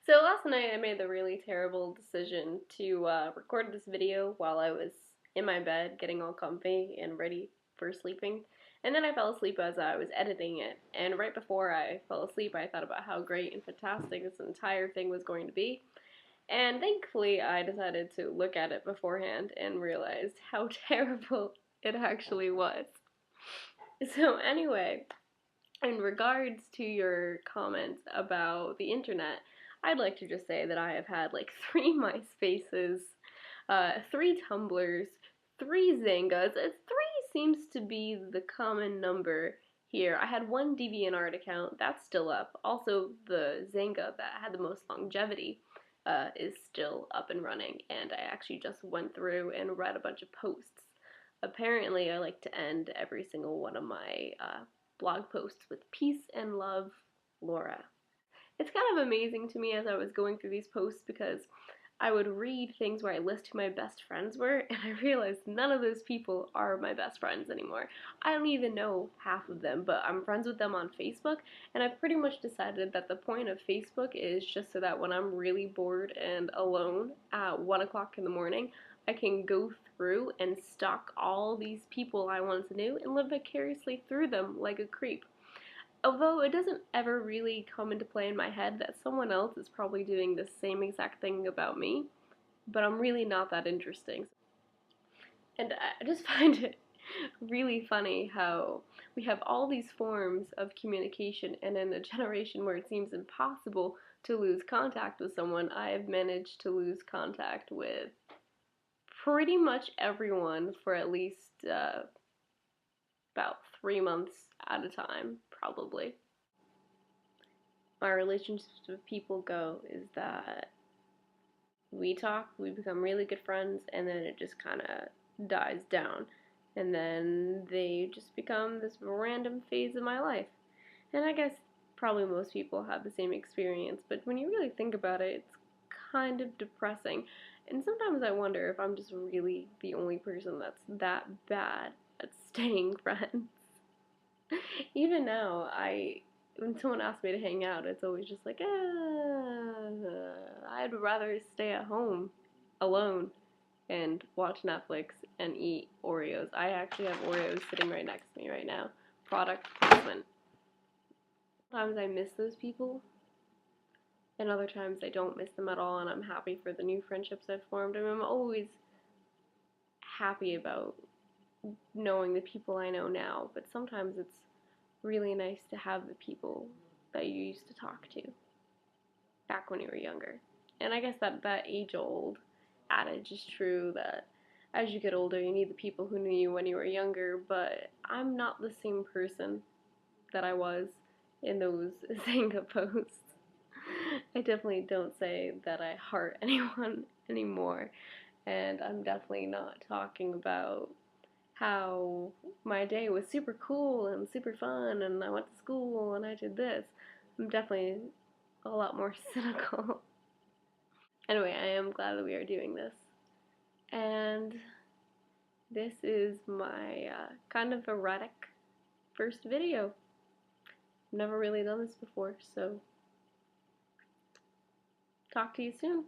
So last night I made the really terrible decision to record this video while I was in my bed getting all comfy and ready for sleeping. And then I fell asleep as I was editing it. And right before I fell asleep, I thought about how great and fantastic this entire thing was going to be. And thankfully, I decided to look at it beforehand and realized how terrible it actually was. So, anyway, in regards to your comments about the internet, I'd like to just say that I have had like 3 MySpaces, 3 Tumblrs, 3 Zyngas. Three seems to be the common number here. I had one DeviantArt account, that's still up. Also, the Zynga that had the most longevity is still up and running, and I actually just went through and read a bunch of posts. Apparently, I like to end every single one of my blog posts with peace and love, Laura. It's kind of amazing to me as I was going through these posts because I would read things where I list who my best friends were, and I realized none of those people are my best friends anymore. I don't even know half of them, but I'm friends with them on Facebook, and I've pretty much decided that the point of Facebook is just so that when I'm really bored and alone at 1 o'clock in the morning, I can go through and stalk all these people I want to know and live vicariously through them like a creep. Although it doesn't ever really come into play in my head that someone else is probably doing the same exact thing about me, but I'm really not that interesting. And I just find it really funny how we have all these forms of communication, and in a generation where it seems impossible to lose contact with someone, I have managed to lose contact with pretty much everyone for at least about 3 months at a time, probably. My relationships with people go is that we talk, we become really good friends, and then it just kind of dies down. And then they just become this random phase of my life. And I guess probably most people have the same experience, but when you really think about it, it's kind of depressing. And sometimes I wonder if I'm just really the only person that's that bad at staying friends. Even now, when someone asks me to hang out, it's always just like, I'd rather stay at home alone and watch Netflix and eat Oreos. I actually have Oreos sitting right next to me right now. Product placement. Sometimes I miss those people, and other times I don't miss them at all, and I'm happy for the new friendships I've formed. I mean, I'm always happy about knowing the people I know now, but sometimes it's really nice to have the people that you used to talk to back when you were younger. And I guess that age old adage is true that as you get older, you need the people who knew you when you were younger, but I'm not the same person that I was in those Zynga posts. I definitely don't say that I heart anyone anymore, and I'm definitely not talking about how my day was super cool and super fun and I went to school and I did this. I'm definitely a lot more cynical. Anyway, I am glad that we are doing this. And this is my kind of erratic first video. I've never really done this before, so talk to you soon.